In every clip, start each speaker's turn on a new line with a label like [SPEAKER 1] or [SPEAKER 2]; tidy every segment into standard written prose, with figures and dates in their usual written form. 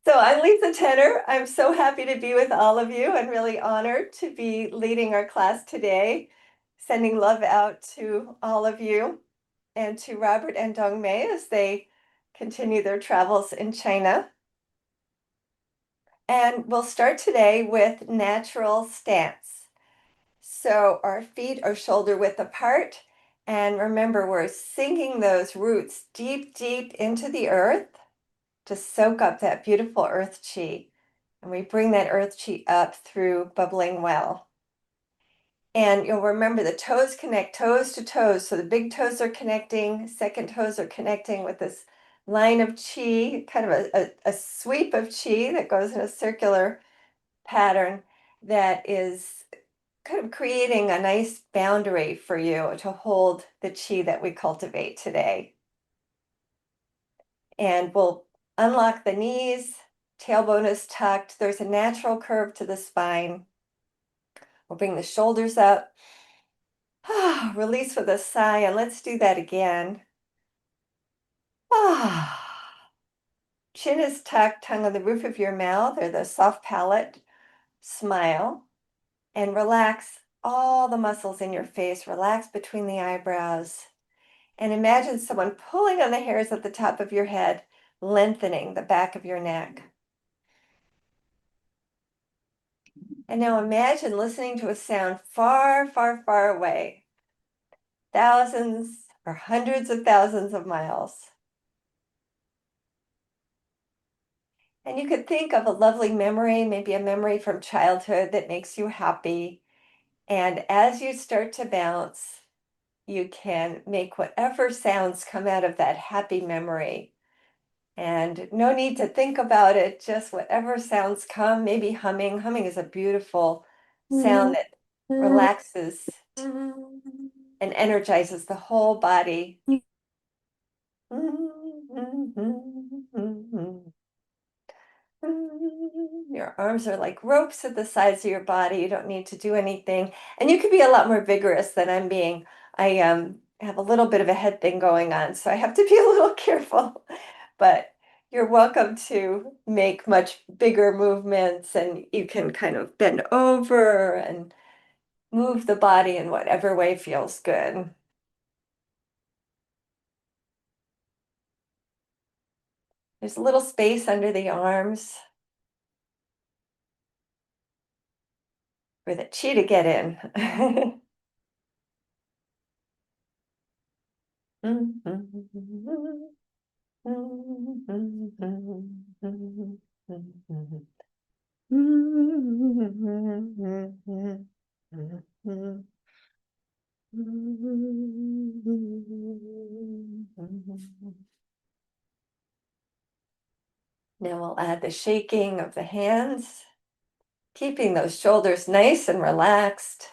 [SPEAKER 1] So I'm Lisa Tenner. I'm so happy to be with all of you and really honored to be leading our class today, sending love out to all of you and to Robert and Dong Mei as they continue their travels in China. And we'll start today with natural stance. So our feet are shoulder width apart. And remember, we're sinking those roots deep, deep into the earth to soak up that beautiful earth chi. And we bring that earth chi up through bubbling well. And you'll remember the toes connect toes to toes. So the big toes are connecting, second toes are connecting with this line of chi, kind of a sweep of chi that goes in a circular pattern that is kind of creating a nice boundary for you to hold the chi that we cultivate today. And we'll unlock the knees, tailbone is tucked. There's a natural curve to the spine. We'll bring the shoulders up. Release with a sigh, and let's do that again. Chin is tucked, tongue on the roof of your mouth or the soft palate. Smile and relax all the muscles in your face. Relax between the eyebrows. And imagine someone pulling on the hairs at the top of your head, lengthening the back of your neck. And now imagine listening to a sound far, far, far away, thousands or hundreds of thousands of miles. And you could think of a lovely memory, maybe a memory from childhood that makes you happy. And as you start to bounce, you can make whatever sounds come out of that happy memory. And no need to think about it, just whatever sounds come, maybe humming. Humming is a beautiful sound that relaxes and energizes the whole body. Your arms are like ropes at the sides of your body. You don't need to do anything. And you could be a lot more vigorous than I'm being. I have a little bit of a head thing going on, so I have to be a little careful. But you're welcome to make much bigger movements, and you can kind of bend over and move the body in whatever way feels good. There's a little space under the arms for the chi to get in. Now we'll add the shaking of the hands, keeping those shoulders nice and relaxed.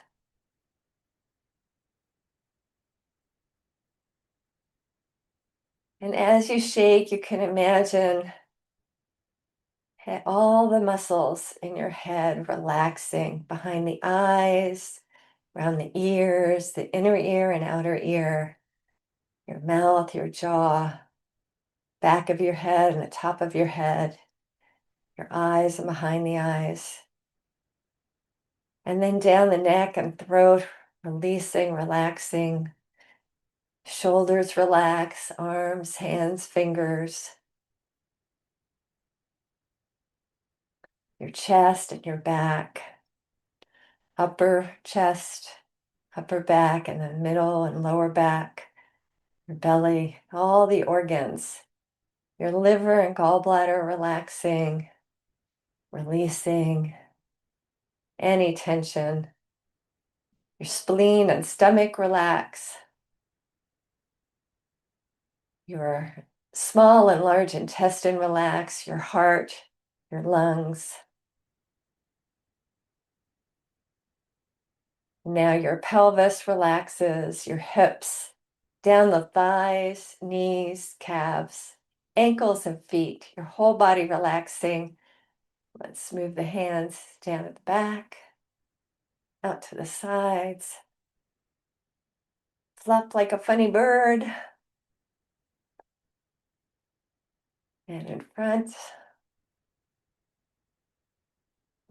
[SPEAKER 1] And as you shake, you can imagine all the muscles in your head relaxing behind the eyes, around the ears, the inner ear and outer ear, your mouth, your jaw, back of your head and the top of your head, your eyes and behind the eyes. And then down the neck and throat, releasing, relaxing. Shoulders relax, arms, hands, fingers. Your chest and your back. Upper chest, upper back, and then middle and lower back. Your belly, all the organs. Your liver and gallbladder relaxing, releasing any tension. Your spleen and stomach relax. Your small and large intestine relax. Your heart, your lungs. Now your pelvis relaxes, your hips, down the thighs, knees, calves, ankles and feet, your whole body relaxing. Let's move the hands down at the back, out to the sides. Flap like a funny bird. And in front.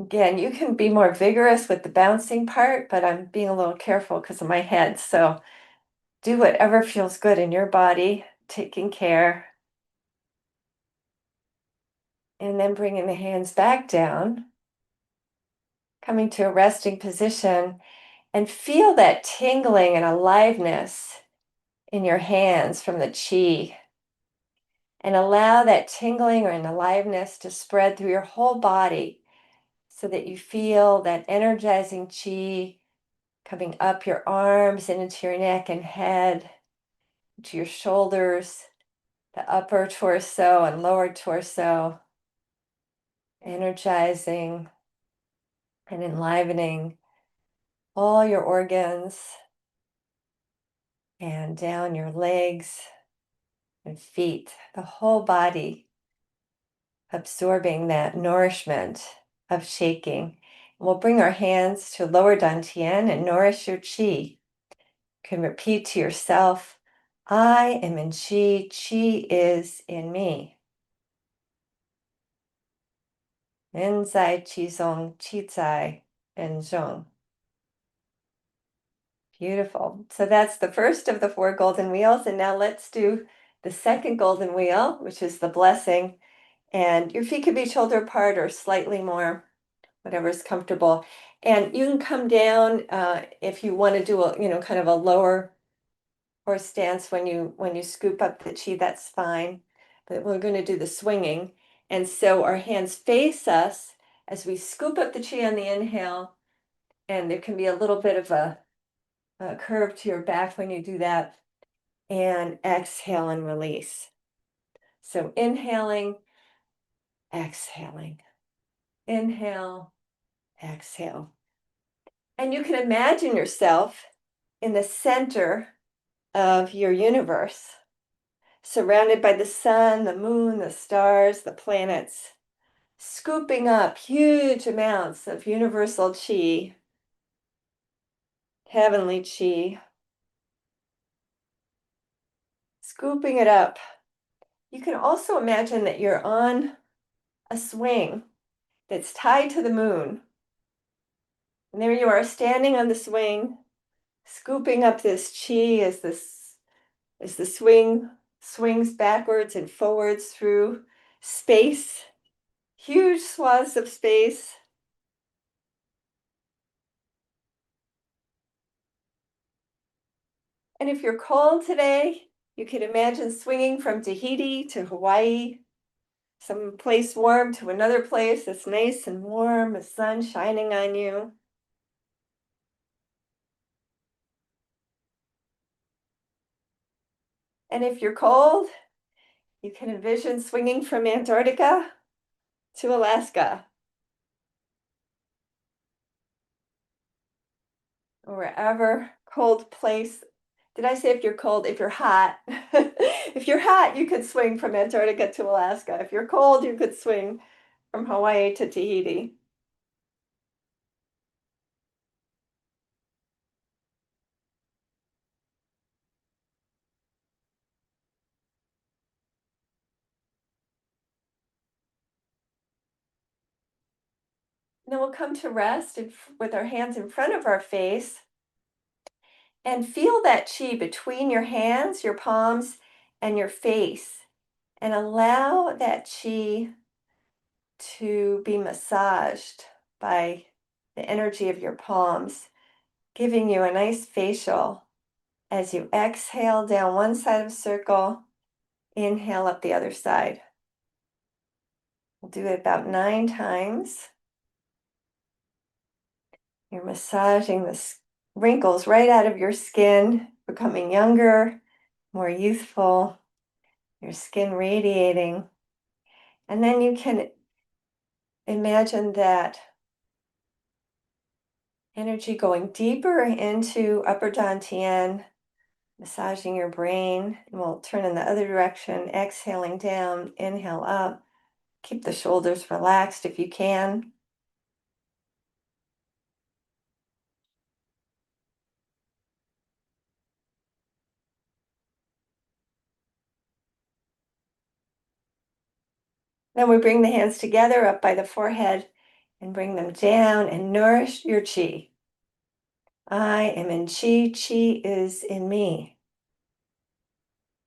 [SPEAKER 1] Again, you can be more vigorous with the bouncing part, but I'm being a little careful because of my head. So do whatever feels good in your body, taking care. And then bringing the hands back down, coming to a resting position, and feel that tingling and aliveness in your hands from the chi. And allow that tingling or an aliveness to spread through your whole body so that you feel that energizing chi coming up your arms and into your neck and head, to your shoulders, the upper torso and lower torso, energizing and enlivening all your organs and down your legs and feet, the whole body absorbing that nourishment of shaking. We'll bring our hands to lower dantian and nourish your qi. You can repeat to yourself, I am in qi, qi is in me. 人在其中，气在人中. Beautiful. So that's the first of the 4 golden wheels. And now let's do the second golden wheel, which is the blessing. And your feet could be shoulder apart or slightly more, whatever's comfortable. And you can come down if you want to do a, kind of a lower horse stance when you scoop up the chi, that's fine. But we're going to do the swinging. And so our hands face us as we scoop up the chi on the inhale. And there can be a little bit of a curve to your back when you do that. And exhale and release. So inhaling, exhaling. Inhale, exhale. And you can imagine yourself in the center of your universe, surrounded by the sun, the moon, the stars, the planets, scooping up huge amounts of universal chi, heavenly chi, scooping it up. You can also imagine that you're on a swing that's tied to the moon. And there you are standing on the swing, scooping up this chi as the swing swings backwards and forwards through space, huge swaths of space. And if you're cold today, you can imagine swinging from Tahiti to Hawaii, some place warm to another place that's nice and warm, the sun shining on you. And if you're cold, you can envision swinging from Antarctica to Alaska, or wherever cold place. Did I say if you're cold? If you're hot. If you're hot, you could swing from Antarctica to Alaska. If you're cold, you could swing from Hawaii to Tahiti. Then we'll come to rest with our hands in front of our face and feel that chi between your hands, your palms, and your face. And allow that chi to be massaged by the energy of your palms, giving you a nice facial as you exhale down one side of the circle, inhale up the other side. We'll do it about 9 times. You're massaging the wrinkles right out of your skin, becoming younger, more youthful, your skin radiating. And then you can imagine that energy going deeper into upper dantian, massaging your brain. And we'll turn in the other direction, exhaling down, inhale up. Keep the shoulders relaxed if you can. Then we bring the hands together up by the forehead and bring them down and nourish your Qi. I am in Qi, Qi is in me.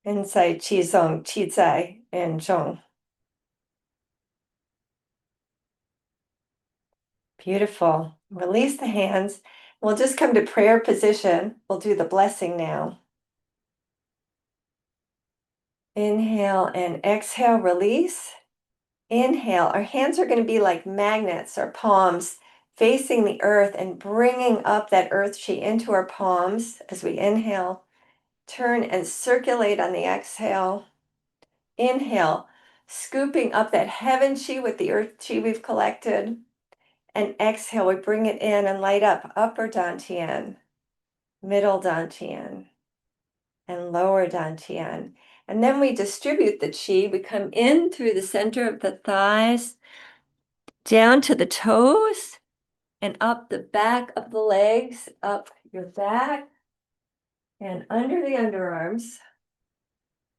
[SPEAKER 1] Inside Qigong, Qi Zai and Zhong. Beautiful. Release the hands. We'll just come to prayer position. We'll do the blessing now. Inhale and exhale, release. Inhale, our hands are going to be like magnets, our palms facing the earth and bringing up that earth chi into our palms as we inhale. Turn and circulate on the exhale. Inhale, scooping up that heaven chi with the earth chi we've collected. And exhale, we bring it in and light up upper dantian, middle dantian, and lower dantian. And then we distribute the chi. We come in through the center of the thighs, down to the toes, and up the back of the legs, up your back, and under the underarms.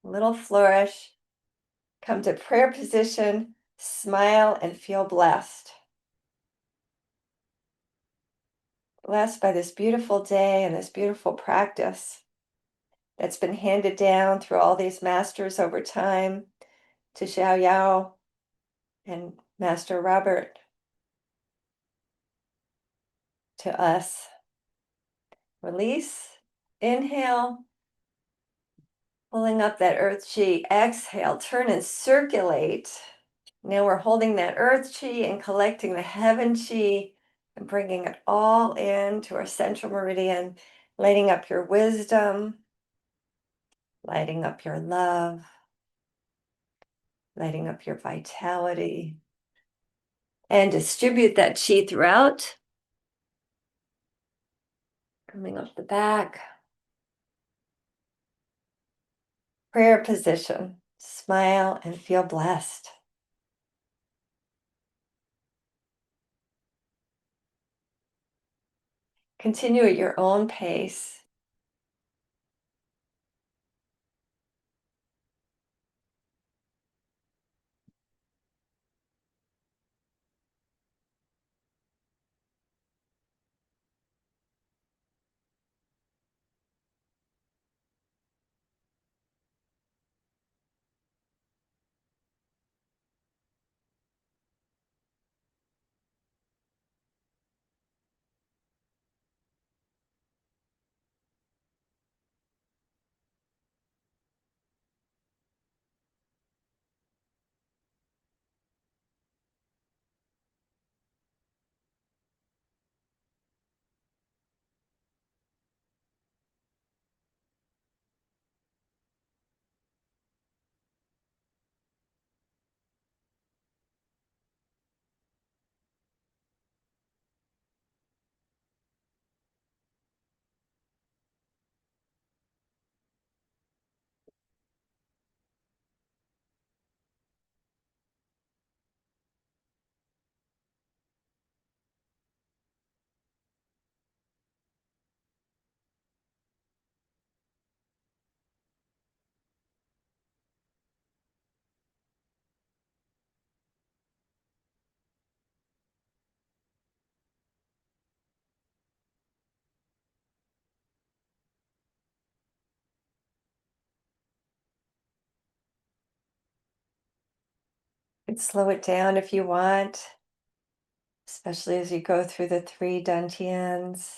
[SPEAKER 1] Little flourish. Come to prayer position, smile, and feel blessed. Blessed by this beautiful day and this beautiful practice that's been handed down through all these masters over time to Xiao Yao and Master Robert to us. Release, inhale, pulling up that earth chi, exhale, turn and circulate. Now we're holding that earth chi and collecting the heaven chi and bringing it all into our central meridian, lighting up your wisdom, lighting up your love, lighting up your vitality, and distribute that chi throughout. Coming up the back. Prayer position. Smile and feel blessed. Continue at your own pace. And slow it down if you want, especially as you go through the 3 dantians.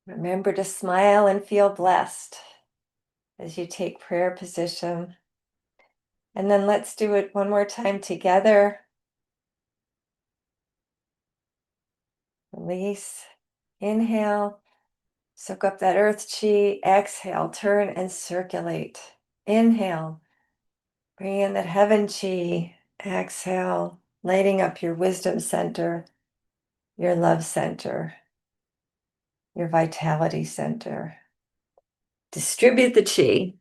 [SPEAKER 1] Remember to smile and feel blessed as you take prayer position. And then let's do it one more time together. Release. Inhale. Soak up that earth chi. Exhale. Turn and circulate. Inhale. Bring in that heaven chi. Exhale. Lighting up your wisdom center, your love center, your vitality center. Distribute the chi.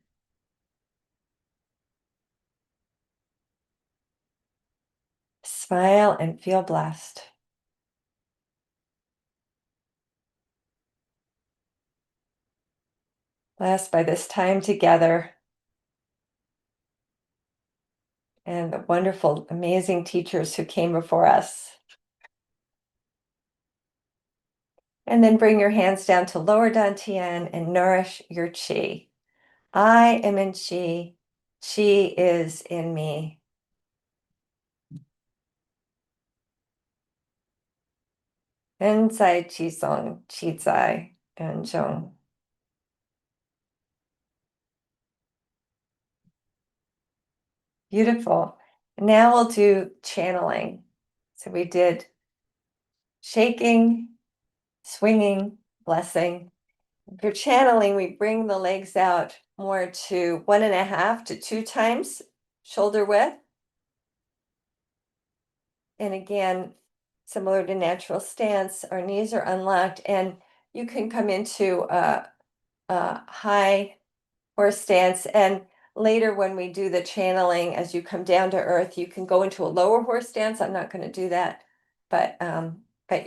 [SPEAKER 1] Smile and feel blessed. Blessed by this time together. and the wonderful, amazing teachers who came before us. And then bring your hands down to lower dantian and nourish your qi. I am in qi. Qi is in me. Enzai qi song, qi zai, and zhong. Beautiful. Now we'll do channeling. So we did shaking, swinging, blessing. If you're channeling, we bring the legs out more to 1.5 to 2 times shoulder width. And again, similar to natural stance, our knees are unlocked, and you can come into a high horse stance. And later, when we do the channeling, as you come down to earth, you can go into a lower horse stance. I'm not going to do that, but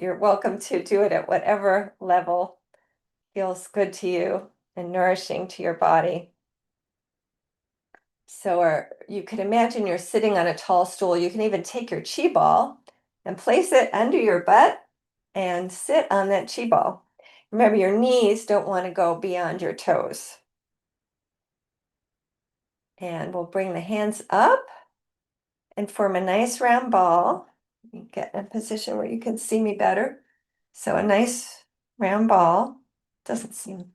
[SPEAKER 1] you're welcome to do it at whatever level feels good to you and nourishing to your body. So you can imagine you're sitting on a tall stool. You can even take your chi ball and place it under your butt and sit on that chi ball. Remember, your knees don't want to go beyond your toes. And we'll bring the hands up and form a nice round ball. You get in a position where you can see me better. So a nice round ball. Doesn't seem,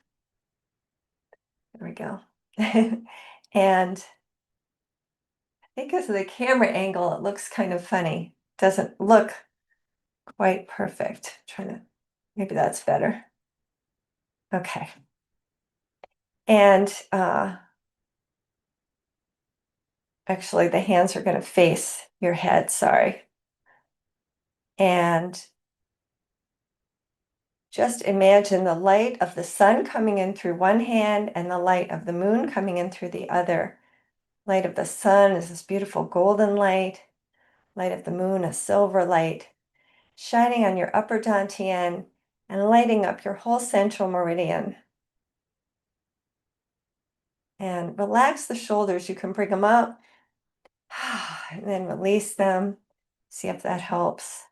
[SPEAKER 1] there we go. And because of the camera angle, it looks kind of funny. Doesn't look quite perfect. Trying to, maybe that's better. Okay. And actually, the hands are going to face your head, sorry. And just imagine the light of the sun coming in through one hand and the light of the moon coming in through the other. Light of the sun is this beautiful golden light. Light of the moon, a silver light, shining on your upper dantian and lighting up your whole central meridian. And relax the shoulders. You can bring them up and then release them. See if that helps.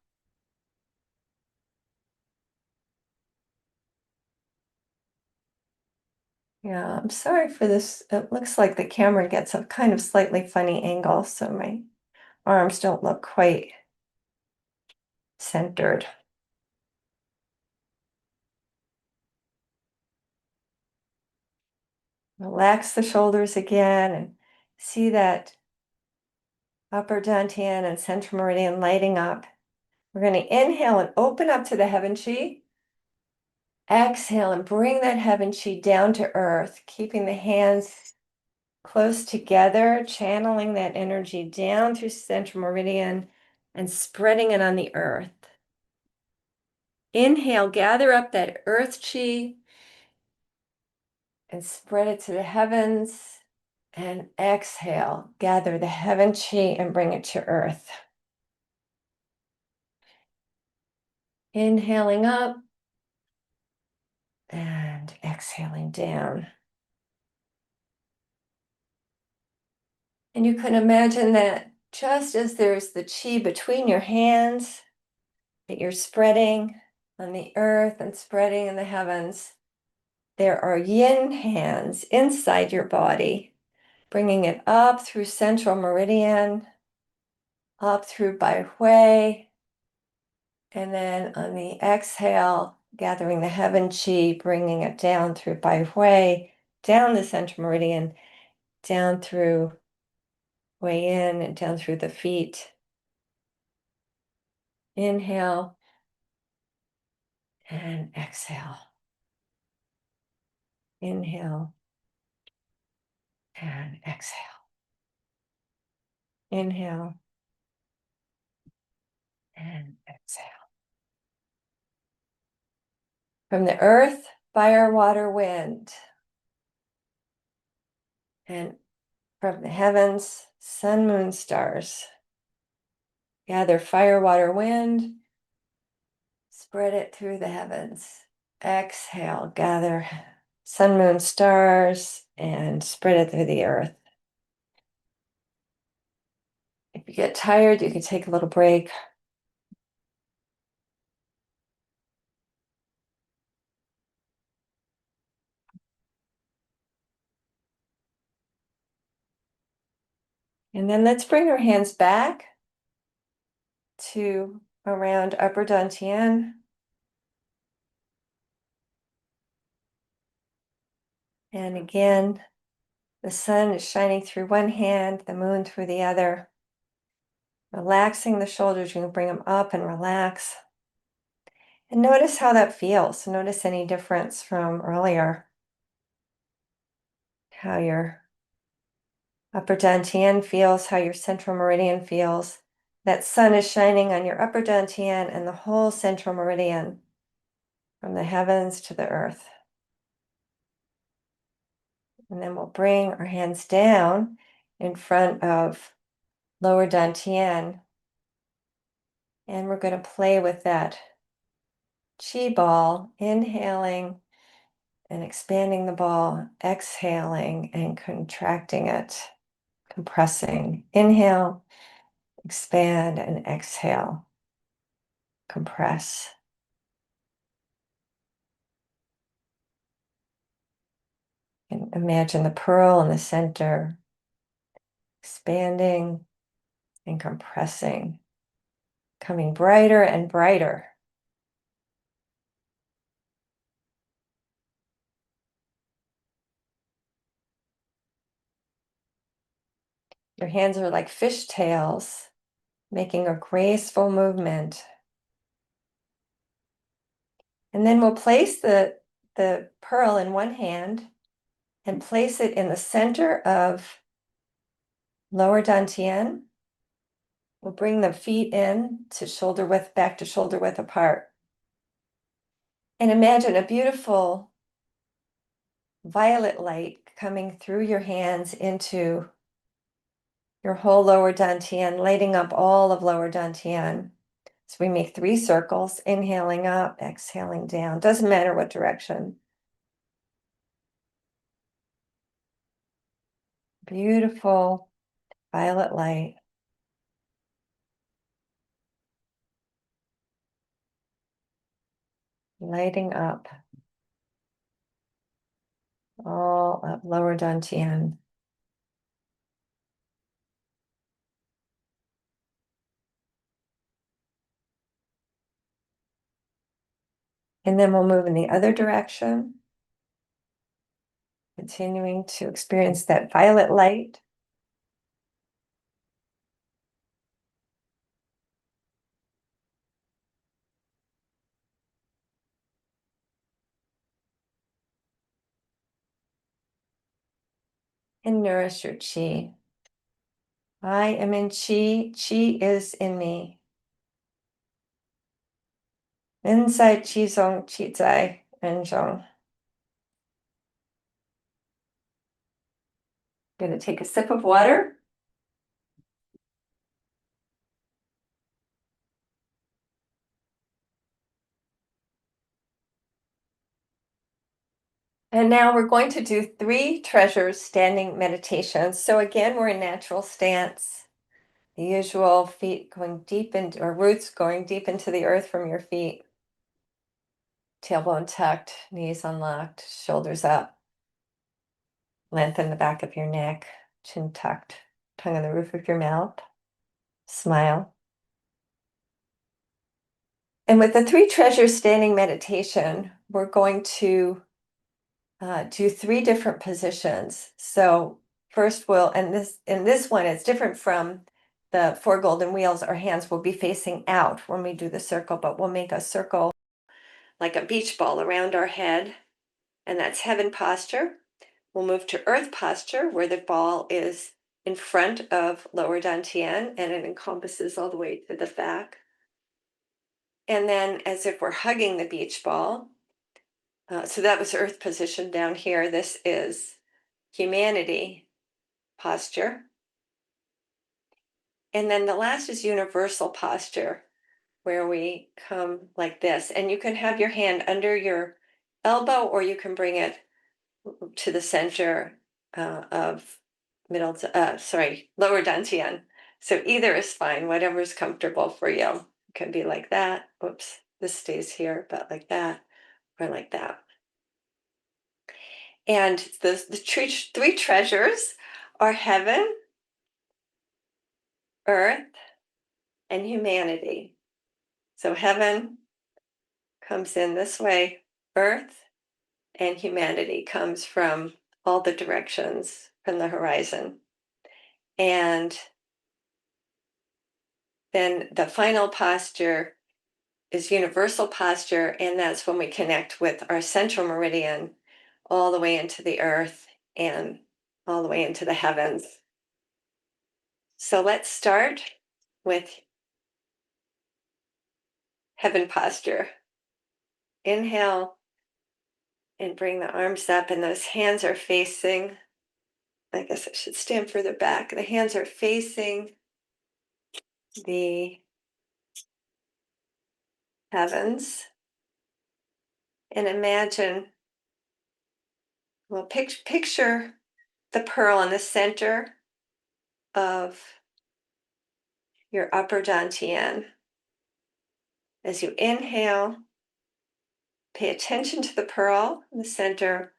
[SPEAKER 1] Yeah, I'm sorry for this. It looks like the camera gets a kind of slightly funny angle, so my arms don't look quite centered. Relax the shoulders again and see that upper dantian and central meridian lighting up. We're going to inhale and open up to the heaven chi. Exhale and bring that heaven chi down to earth, keeping the hands close together, channeling that energy down through central meridian and spreading it on the earth. Inhale, gather up that earth chi and spread it to the heavens. And exhale, gather the heaven chi and bring it to earth. Inhaling up and exhaling down. And you can imagine that just as there's the chi between your hands, that you're spreading on the earth and spreading in the heavens, there are yin hands inside your body, bringing it up through central meridian, up through Bai Hui, and then on the exhale, gathering the heaven chi, bringing it down through Bai Hui, down the central meridian, down through Hui Yin, and down through the feet. Inhale and exhale. Inhale and exhale. Inhale and exhale. From the earth, fire, water, wind. And from the heavens, sun, moon, stars. Gather fire, water, wind. Spread it through the heavens. Exhale, gather sun, moon, stars, and spread it through the earth. you get tired, you can take a little break. And then let's bring our hands back to around upper dantian. And again, the sun is shining through one hand, the moon through the other. Relaxing the shoulders, you can bring them up and relax. And notice how that feels. Notice any difference from earlier. How your upper dantian feels, how your central meridian feels. That sun is shining on your upper dantian and the whole central meridian from the heavens to the earth. And then we'll bring our hands down in front of lower dantian. And we're going to play with that Qi ball, inhaling and expanding the ball, exhaling and contracting it, compressing. Inhale, expand, and exhale, compress. And imagine the pearl in the center, expanding and compressing, coming brighter and brighter. Your hands are like fish tails, making a graceful movement. And then we'll place the pearl in one hand and place it in the center of lower dantian. We'll bring the feet in to shoulder width, back to shoulder width apart. And imagine a beautiful violet light coming through your hands into your whole lower dantian, lighting up all of lower dantian. So we make 3 circles, inhaling up, exhaling down. Doesn't matter what direction. Beautiful violet light. Lighting up all of lower dantian. And then we'll move in the other direction, continuing to experience that violet light. And nourish your qi. I am in qi. Qi is in me. Inside qi zong, qi zai, and zhong. I'm going to take a sip of water. And now we're going to do 3 treasures standing meditations. So again, we're in natural stance. The usual feet going deep into, or roots going deep into the earth from your feet. Tailbone tucked, knees unlocked, shoulders up. Lengthen the back of your neck, chin tucked, tongue on the roof of your mouth. Smile. And with the 3 treasures standing meditation, we're going to do 3 different positions. So first in this one, it's different from the 4 golden wheels. Our hands will be facing out when we do the circle, but we'll make a circle like a beach ball around our head, and that's heaven posture. We'll move to earth posture, where the ball is in front of lower dantian and it encompasses all the way to the back. And then as if we're hugging the beach ball. So that was earth position down here. This is humanity posture. And then the last is universal posture, where we come like this. And you can have your hand under your elbow, or you can bring it to the center of lower dantian. So either is fine, whatever is comfortable for you. It can be like that. Oops, this stays here, but like that, or like that. And the three treasures are heaven, earth, and humanity. So heaven comes in this way, earth and humanity comes from all the directions from the horizon. And then the final posture is universal posture, and that's when we connect with our central meridian all the way into the earth and all the way into the heavens. So let's start with heaven posture. Inhale and bring the arms up, and those hands are facing, I guess I should stand further back. The hands are facing the heavens. And imagine, well, picture the pearl in the center of your upper dantian. As you inhale, pay attention to the pearl in the center.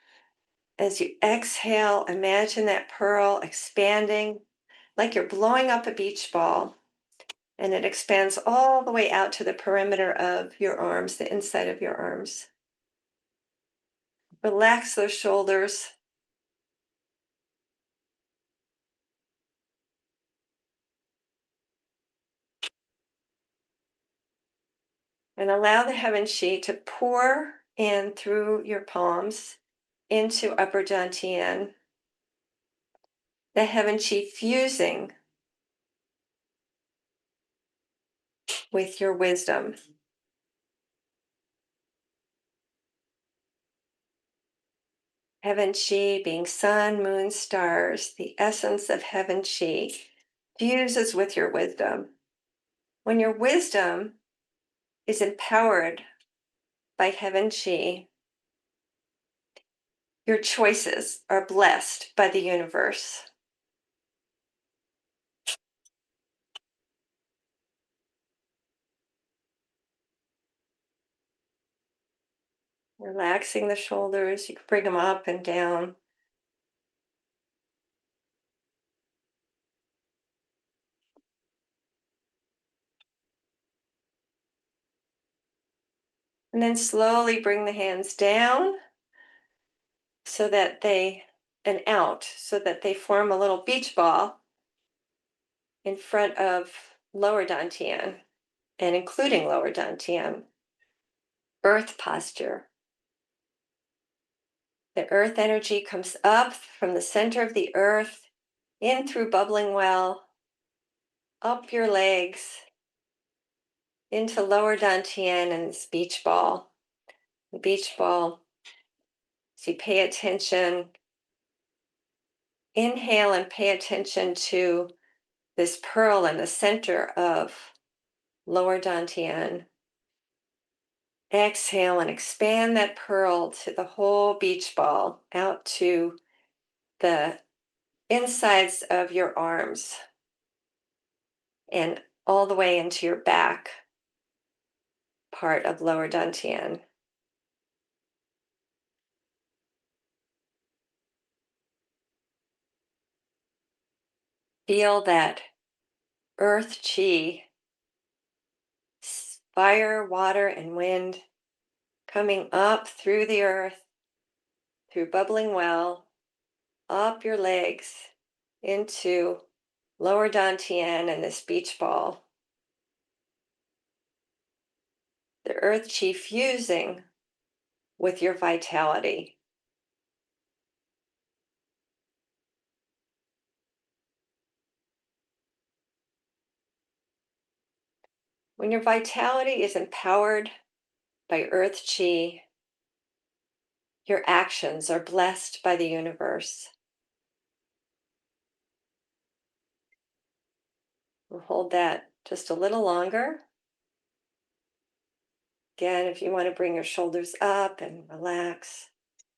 [SPEAKER 1] As you exhale, imagine that pearl expanding like you're blowing up a beach ball, and it expands all the way out to the perimeter of your arms, the inside of your arms. Relax those shoulders. And allow the heaven chi to pour in through your palms into upper dantian. The heaven chi fusing with your wisdom. Heaven chi being sun, moon, stars, the essence of heaven chi fuses with your wisdom. When your wisdom is empowered by heaven chi, your choices are blessed by the universe. Relaxing the shoulders, you can bring them up and down. And then slowly bring the hands down so that and out, so that they form a little beach ball in front of lower dantian and including lower dantian. Earth posture. The earth energy comes up from the center of the earth, in through bubbling well, up your legs, into lower dantian and this beach ball. The beach ball, so you pay attention, inhale and pay attention to this pearl in the center of lower dantian. Exhale and expand that pearl to the whole beach ball, out to the insides of your arms and all the way into your back part of lower dantian. Feel that earth chi, fire, water, and wind coming up through the earth, through bubbling well, up your legs into lower dantian and this beach ball. The earth chi fusing with your vitality. When your vitality is empowered by earth chi, your actions are blessed by the universe. We'll hold that just a little longer. Again, if you want to bring your shoulders up and relax,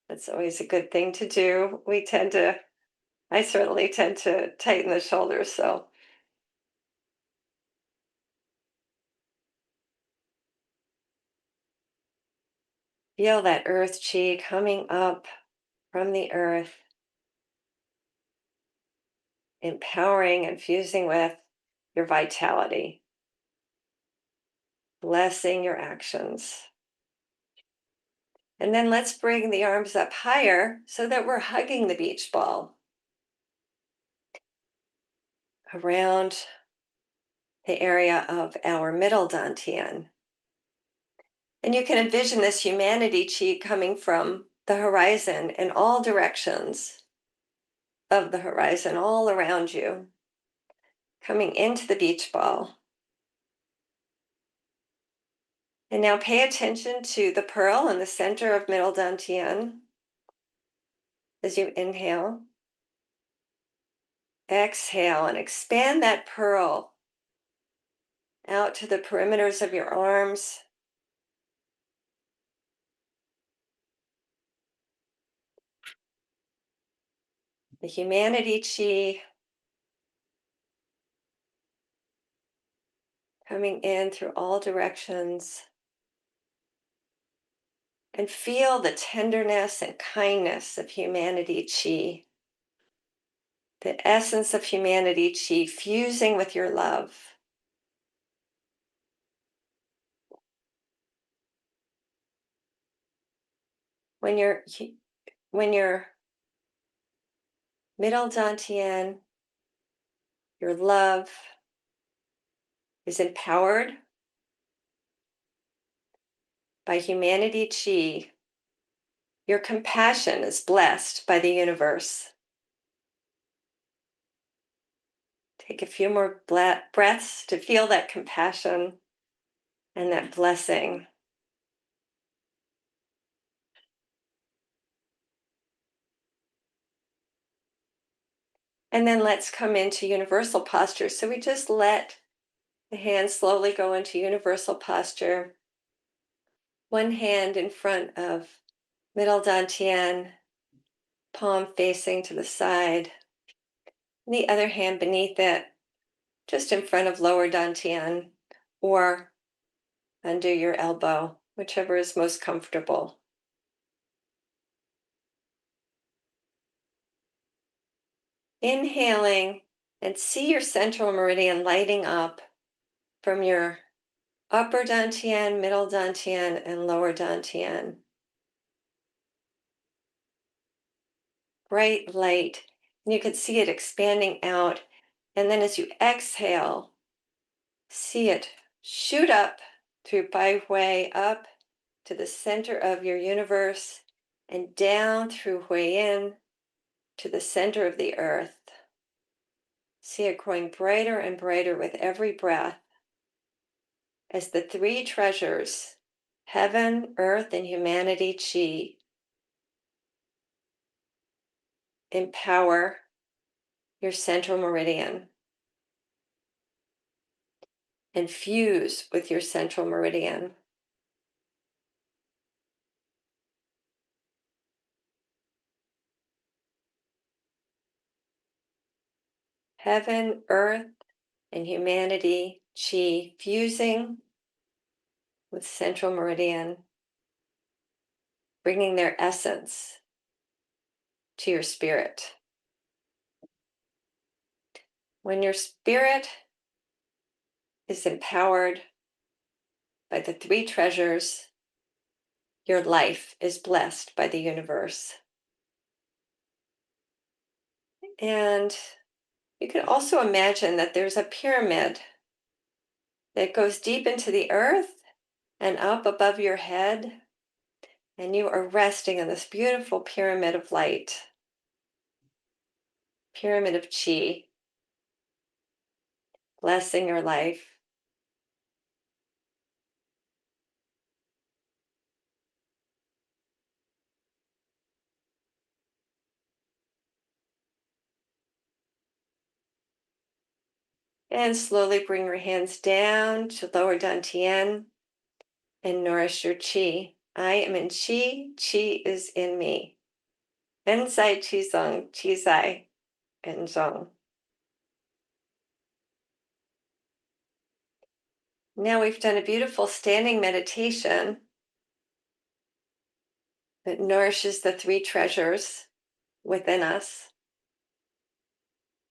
[SPEAKER 1] that's always a good thing to do. I certainly tend to tighten the shoulders. So Feel that earth chi coming up from the earth, empowering and fusing with your vitality, blessing your actions. And then let's bring the arms up higher so that we're hugging the beach ball around the area of our middle dantian. And you can envision this humanity chi coming from the horizon in all directions of the horizon, all around you, coming into the beach ball. And now pay attention to the pearl in the center of middle dantian as you inhale. Exhale and expand that pearl out to the perimeters of your arms. The humanity chi coming in through all directions. And feel the tenderness and kindness of humanity chi, the essence of humanity chi fusing with your love. When your middle dantian, your love is empowered by humanity chi, your compassion is blessed by the universe. Take a few more breaths to feel that compassion and that blessing. And then let's come into universal posture. So we just let the hands slowly go into universal posture. One hand in front of middle dantian, palm facing to the side. And the other hand beneath it, just in front of lower dantian or under your elbow, whichever is most comfortable. Inhaling and see your central meridian lighting up from your upper dantian, middle dantian, and lower dantian. Bright light. And you can see it expanding out. And then as you exhale, see it shoot up through Bai Hui up to the center of your universe and down through Hui Yin to the center of the earth. See it growing brighter and brighter with every breath as the three treasures, heaven, earth, and humanity chi, empower your central meridian and fuse with your central meridian. Heaven, earth, and humanity chi fusing with central meridian, bringing their essence to your spirit. When your spirit is empowered by the three treasures, your life is blessed by the universe. And you can also imagine that there's a pyramid that goes deep into the earth and up above your head, and you are resting in this beautiful pyramid of light, pyramid of chi, blessing your life. And slowly bring your hands down to lower dantian and nourish your qi. I am in qi, qi is in me. Enzai qizong, qizai, and zong. Now we've done a beautiful standing meditation. that nourishes the three treasures within us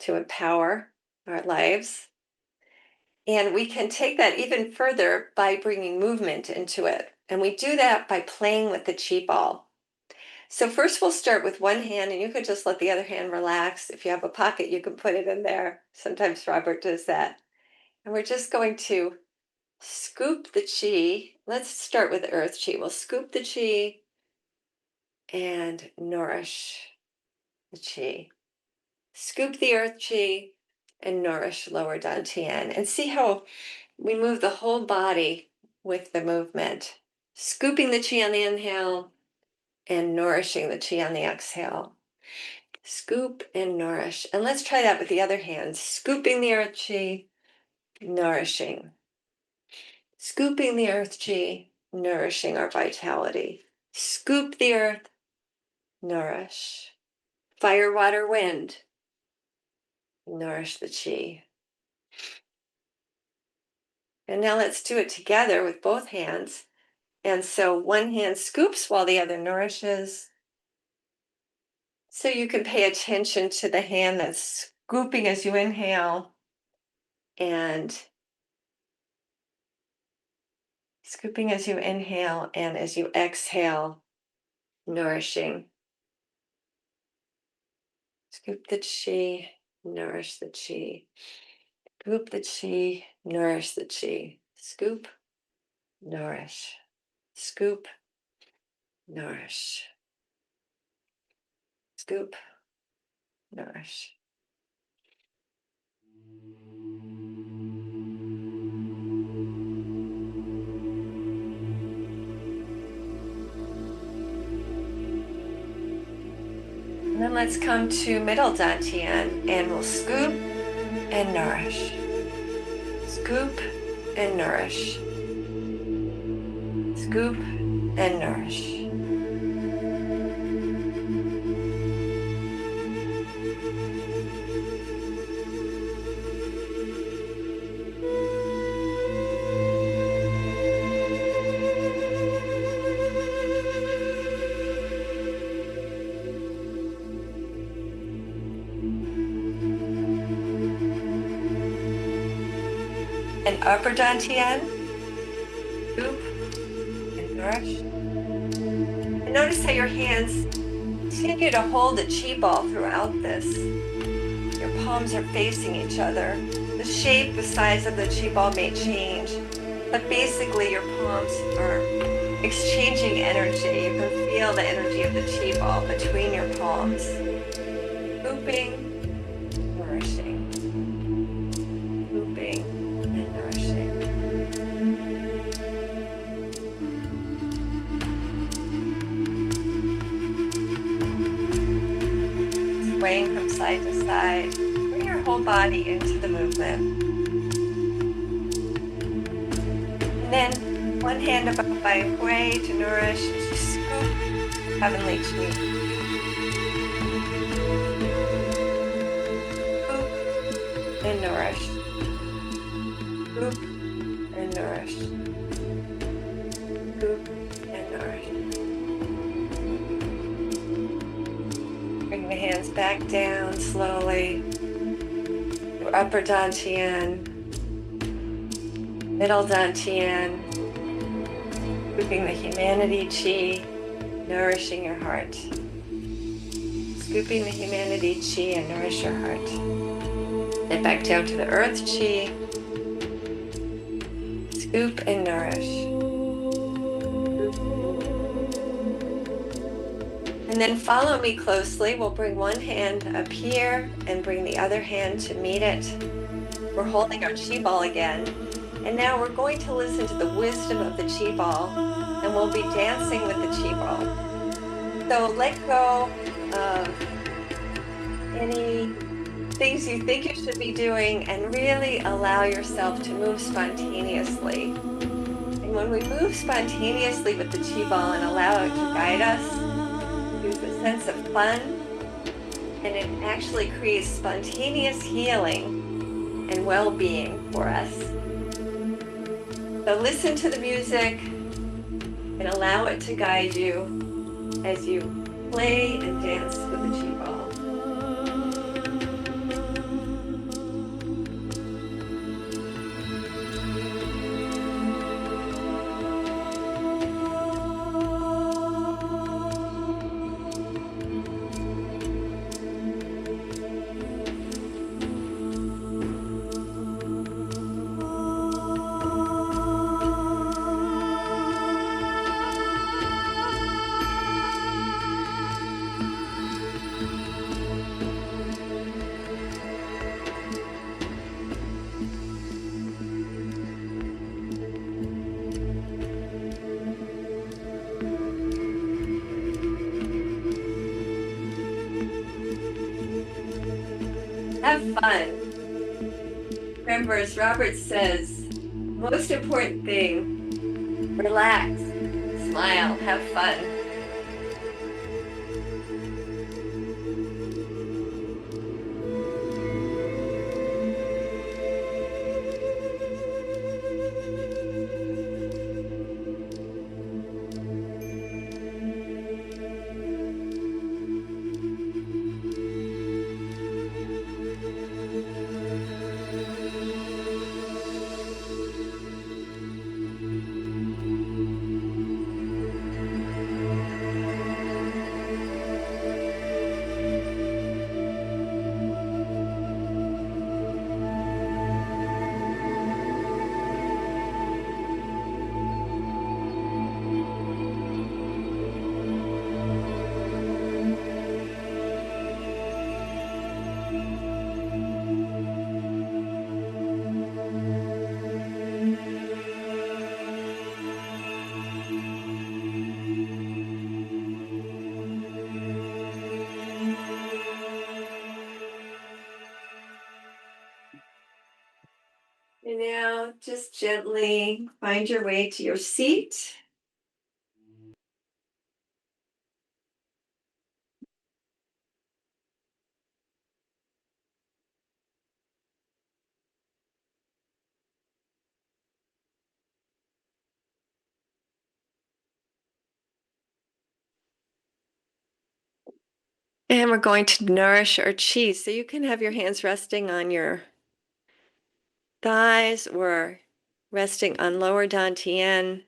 [SPEAKER 1] to empower our lives. And we can take that even further by bringing movement into it. And we do that by playing with the Qi ball. So first we'll start with one hand, and you could just let the other hand relax. If you have a pocket, you can put it in there. Sometimes Robert does that. And we're just going to scoop the Qi. Let's start with the earth Qi. We'll scoop the Qi and nourish the Qi. Scoop the earth Qi and nourish lower dantian. And see how we move the whole body with the movement. Scooping the Qi on the inhale and nourishing the Qi on the exhale. Scoop and nourish. And let's try that with the other hand. Scooping the earth Qi, nourishing. Scooping the earth Qi, nourishing our vitality. Scoop the earth, nourish. Fire, water, wind, nourish the Qi. And now let's do it together with both hands. And so one hand scoops while the other nourishes. So you can pay attention to the hand that's scooping as you inhale and scooping as you inhale, and as you exhale, nourishing. Scoop the Qi, nourish the Qi. Scoop the Qi, nourish the Qi. Scoop, nourish. Scoop, nourish. Scoop, nourish. And then let's come to middle dantian, and we'll scoop and nourish. Scoop and nourish. Scoop and nourish. And upper dantian, scoop and nourish. And notice how your hands continue to hold the Qi ball throughout this. Your palms are facing each other. The shape, the size of the Qi ball may change, but basically your palms are exchanging energy. You can feel the energy of the Qi ball between your palms. Scooping, nourishing. Scooping. Swaying from side to side. Bring your whole body into the movement. And then one hand above by way to nourish as you scoop heavenly Qi. Scoop and nourish. Scoop and nourish. Scoop and nourish. Bring the hands back down slowly. Your upper dantian, middle dantian, scooping the humanity Qi, nourishing your heart. Scooping the humanity Qi and nourish your heart. Then back down to the earth Qi. Scoop and nourish. And then follow me closely. We'll bring one hand up here and bring the other hand to meet it. We're holding our Qi ball again. And now we're going to listen to the wisdom of the Qi ball, and we'll be dancing with the Qi ball. So let go of any things you think you should be doing and really allow yourself to move spontaneously. And when we move spontaneously with the Qi ball and allow it to guide us, there's a sense of fun, and it actually creates spontaneous healing and well-being for us. So listen to the music and allow it to guide you, as you play and dance with the Qi ball. Have fun. Remember, as Robert says, most important thing, relax, smile, have fun. And now just gently find your way to your seat. And we're going to nourish our Qi. So you can have your hands resting on your thighs or resting on lower dantian.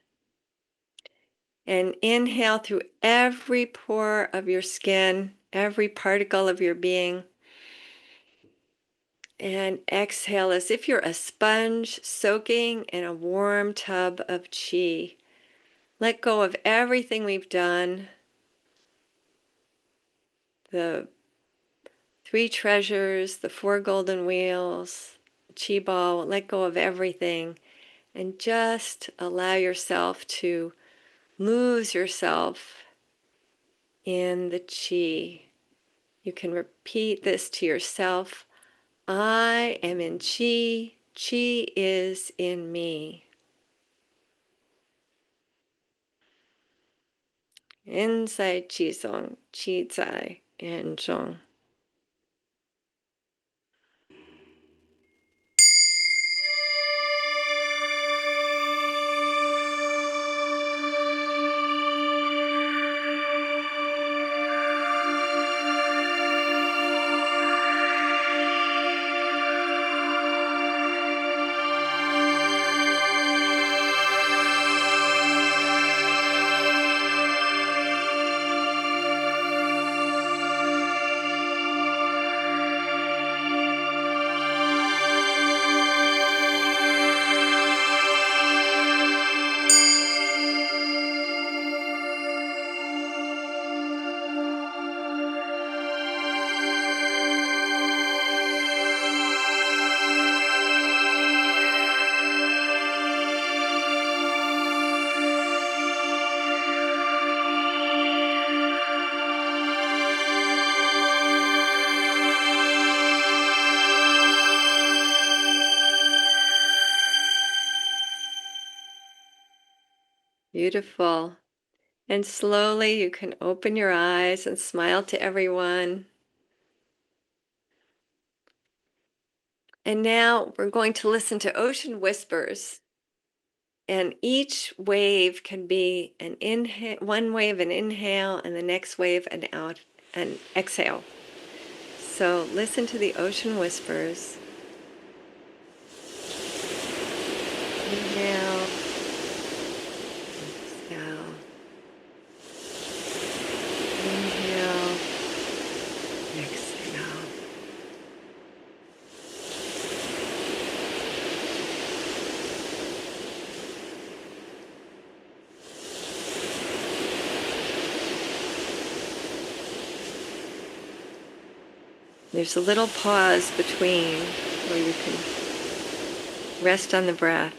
[SPEAKER 1] And inhale through every pore of your skin, every particle of your being. And exhale as if you're a sponge soaking in a warm tub of Qi. Let go of everything we've done, the three treasures, the four golden wheels, the Qi ball. Let go of everything and just allow yourself to lose yourself in the Qi. You can repeat this to yourself. I am in Qi. Qi is in me. 人在其中，气在人中。Beautiful. And slowly you can open your eyes and smile to everyone. And now we're going to listen to ocean whispers. And each wave can be an inhale, one wave an inhale, and the next wave an exhale. So listen to the ocean whispers. Inhale, exhale. Inhale, exhale. There's a little pause between where you can rest on the breath.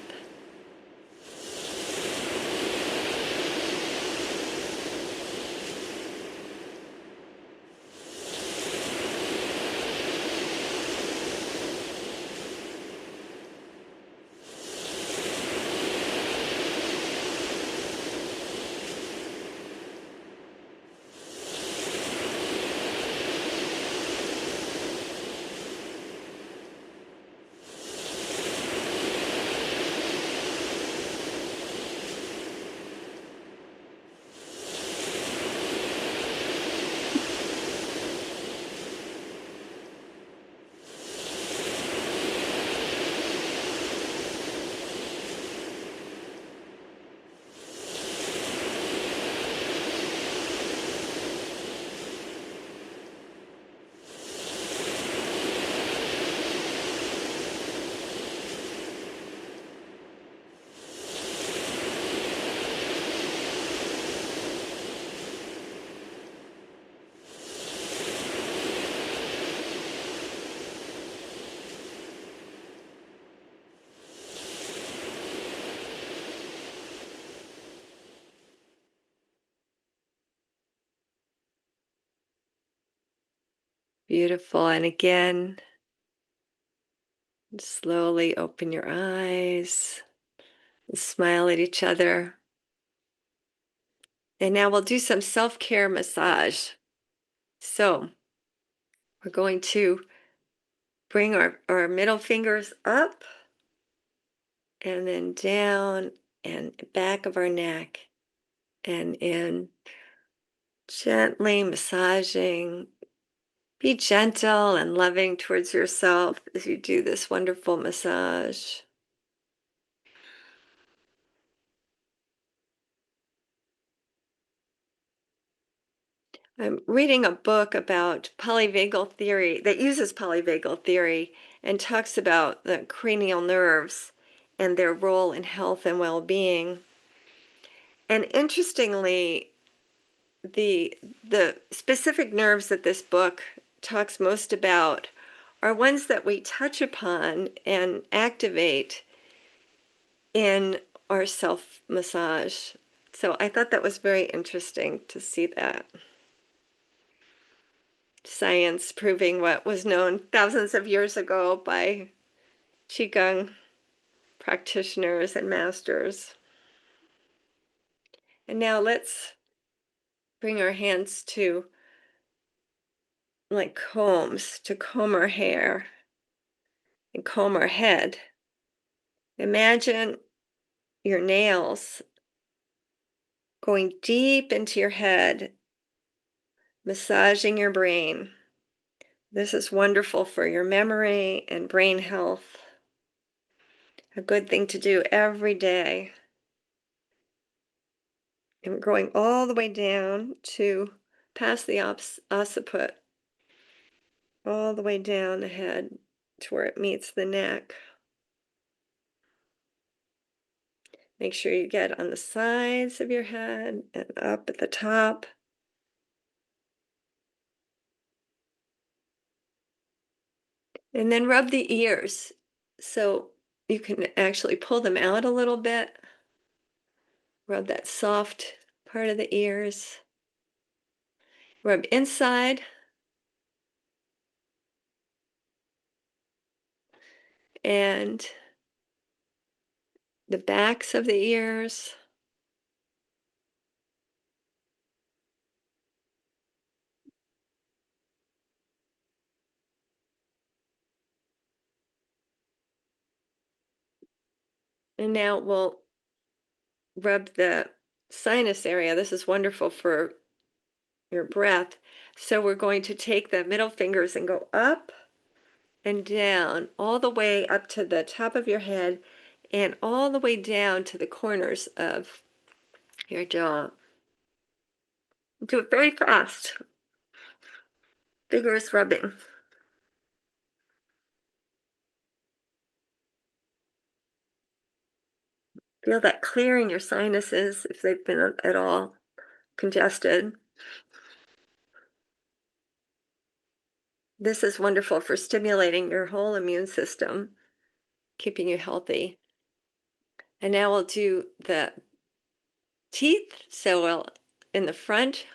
[SPEAKER 1] Beautiful. And again, slowly open your eyes and smile at each other. And now we'll do some self-care massage. So we're going to bring our middle fingers up and then down and back of our neck and in, gently massaging. Be gentle and loving towards yourself as you do this wonderful massage. I'm reading a book about polyvagal theory that uses polyvagal theory and talks about the cranial nerves and their role in health and well-being. And interestingly, the specific nerves that this book talks most about are ones that we touch upon and activate in our self massage. So I thought that was very interesting to see that. Science proving what was known thousands of years ago by Qigong practitioners and masters. And now let's bring our hands to like combs to comb our hair and comb our head. Imagine your nails going deep into your head, massaging your brain. This is wonderful for your memory and brain health. A good thing to do every day. And we're going all the way down to past the occiput, all the way down the head to where it meets the neck. Make sure you get on the sides of your head and up at the top. And then rub the ears so you can actually pull them out a little bit. Rub that soft part of the ears. Rub inside and the backs of the ears. And now we'll rub the sinus area. This is wonderful for your breath. So we're going to take the middle fingers and go up and down, all the way up to the top of your head and all the way down to the corners of your jaw. Do it very fast. Vigorous rubbing. Feel that clearing your sinuses if they've been at all congested. This is wonderful for stimulating your whole immune system, keeping you healthy. And now we'll do the teeth. So we'll, in the front,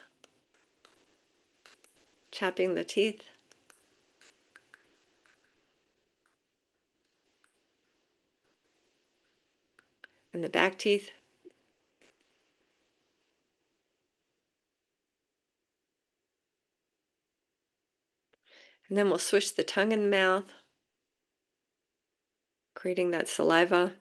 [SPEAKER 1] chopping the teeth. And the back teeth. And then we'll swish the tongue in the mouth, creating that saliva.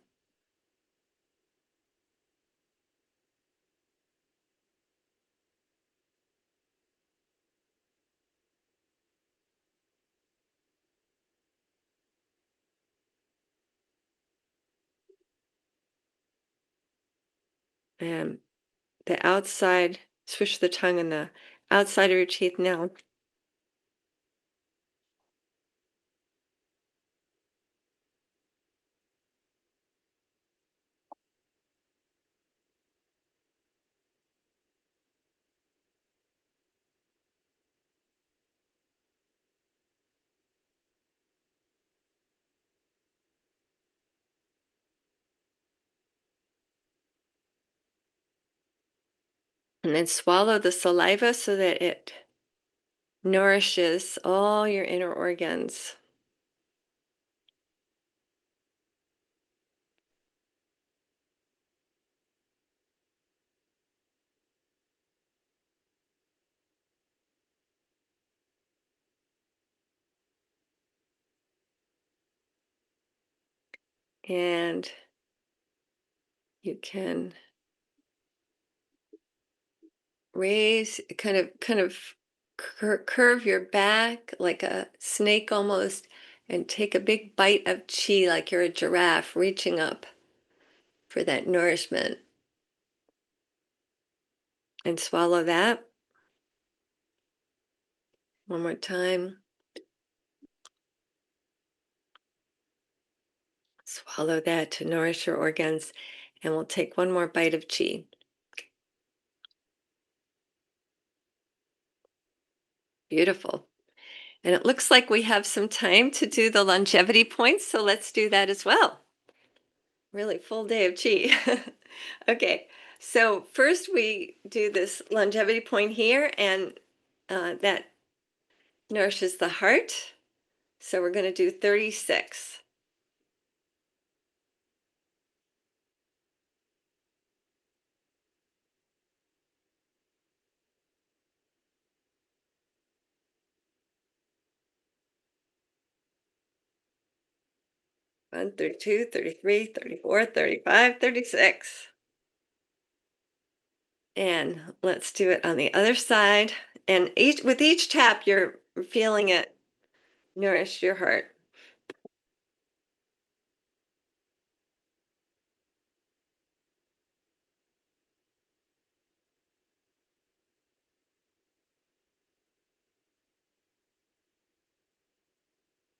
[SPEAKER 1] And the outside, swish the tongue in the outside of your teeth now. And then swallow the saliva so that it nourishes all your inner organs. And you can raise, kind of curve your back like a snake almost, and take a big bite of chi like you're a giraffe reaching up for that nourishment. And swallow that. One more time. Swallow that to nourish your organs. And we'll take one more bite of chi. Beautiful. And it looks like we have some time to do the longevity points, so let's do that as well. Really full day of chi. Okay, so first we do this longevity point here, and that nourishes the heart. So we're going to do 36. One, 32, 33, 34, 35, 36. And let's do it on the other side. And with each tap, you're feeling it nourish your heart.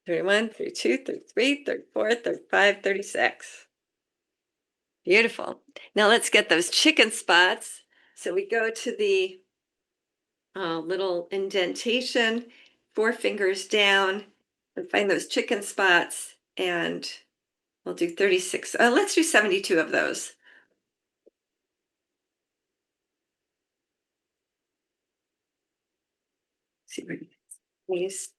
[SPEAKER 1] 31, 32, 33, 34, 35, 36. Beautiful. Now let's get those chicken spots. So we go to the little indentation, 4 fingers down, and find those chicken spots. And we'll do 36. Let's do 72 of those. See where these.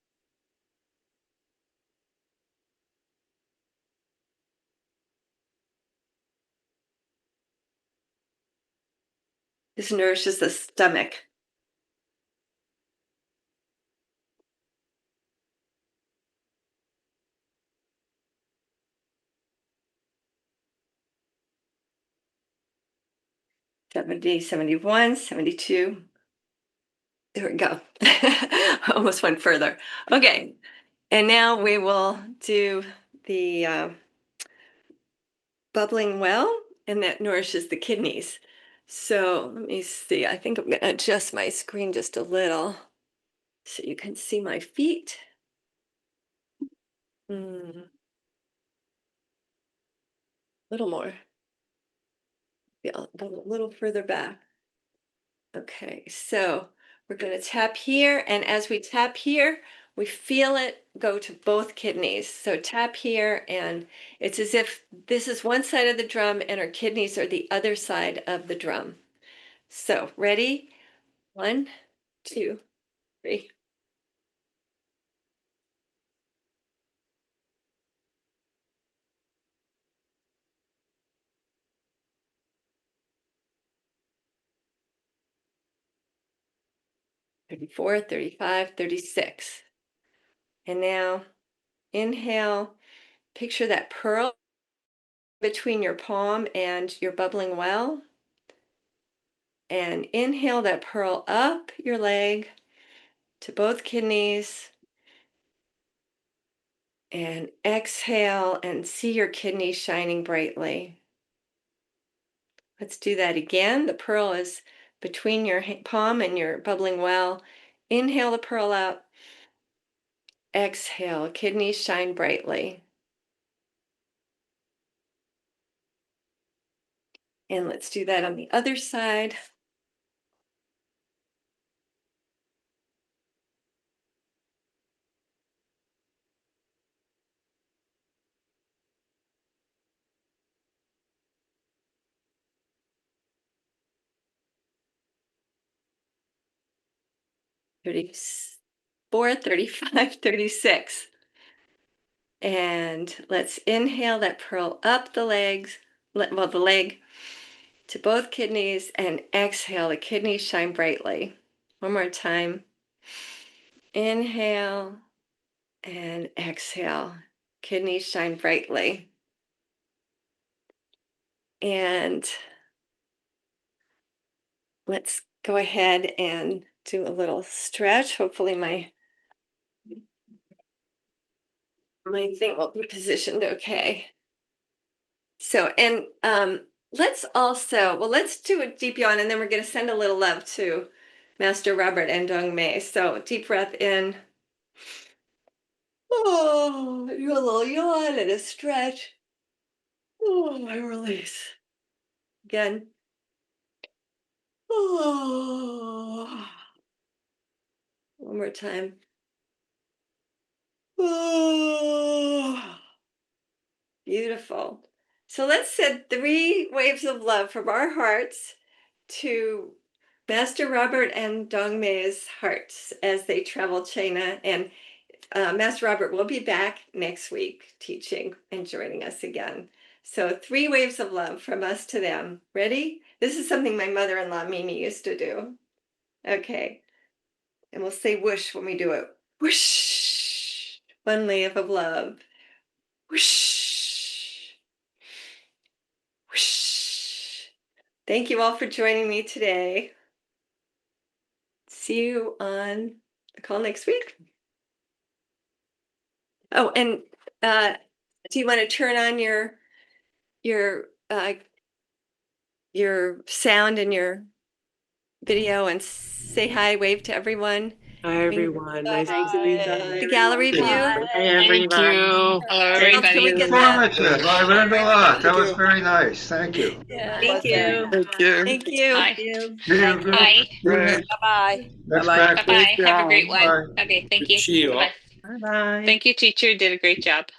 [SPEAKER 1] This nourishes the stomach. 70, 71, 72. There we go. Almost went further. Okay. And now we will do the bubbling well, and that nourishes the kidneys. So let me see. I think I'm going to adjust my screen just a little so you can see my feet. A little more. Yeah, a little further back. Okay, so we're going to tap here, and as we tap here, we feel it go to both kidneys. So tap here, and it's as if this is one side of the drum and our kidneys are the other side of the drum. So ready? 1, 2, 3. 34, 35, 36. And now inhale, picture that pearl between your palm and your bubbling well. And inhale that pearl up your leg to both kidneys. And exhale and see your kidneys shining brightly. Let's do that again. The pearl is between your palm and your bubbling well. Inhale the pearl up. Exhale, kidneys shine brightly. And let's do that on the other side. Thirty-four, 35, 36. And let's inhale that pearl up the legs, well, the leg to both kidneys, and exhale, the kidneys shine brightly. One more time. Inhale and exhale, kidneys shine brightly. And let's go ahead and do a little stretch. Hopefully my thing will be positioned okay. So, and let's do a deep yawn, and then we're going to send a little love to Master Robert and Dong Mei. So deep breath in. Oh, do a little yawn and a stretch. Oh, I release. Again. Oh. One more time. Oh. Beautiful. So let's send 3 waves of love from our hearts to Master Robert and Dong Mei's hearts as they travel China. And Master Robert will be back next week teaching and joining us again. So 3 waves of love from us to them. Ready? This is something my mother-in-law Mimi used to do. Okay. And we'll say whoosh when we do it. Whoosh. 1 wave of love. Whoosh. Whoosh. Thank you all for joining me today. See you on the call next week. Oh, and do you want to turn on your sound and your video and say hi, wave to everyone?
[SPEAKER 2] Hi, everyone. Nice to meet you.
[SPEAKER 1] The gallery view.
[SPEAKER 2] Hi, everyone.
[SPEAKER 3] Thank you. Hello, everybody.
[SPEAKER 1] Can we get
[SPEAKER 4] Informative. I learned a lot. That was very nice. Thank you.
[SPEAKER 1] Yeah.
[SPEAKER 2] Thank you.
[SPEAKER 3] Thank you.
[SPEAKER 1] Thank you.
[SPEAKER 3] Hi.
[SPEAKER 4] Bye.
[SPEAKER 3] Bye.
[SPEAKER 2] Bye-bye.
[SPEAKER 4] Next
[SPEAKER 2] Bye-bye.
[SPEAKER 4] back.
[SPEAKER 3] Bye. Have a great one.
[SPEAKER 4] Bye.
[SPEAKER 3] Okay, thank you.
[SPEAKER 5] See you all.
[SPEAKER 3] Bye.
[SPEAKER 2] Bye-bye.
[SPEAKER 3] Thank you, teacher. Did a great job.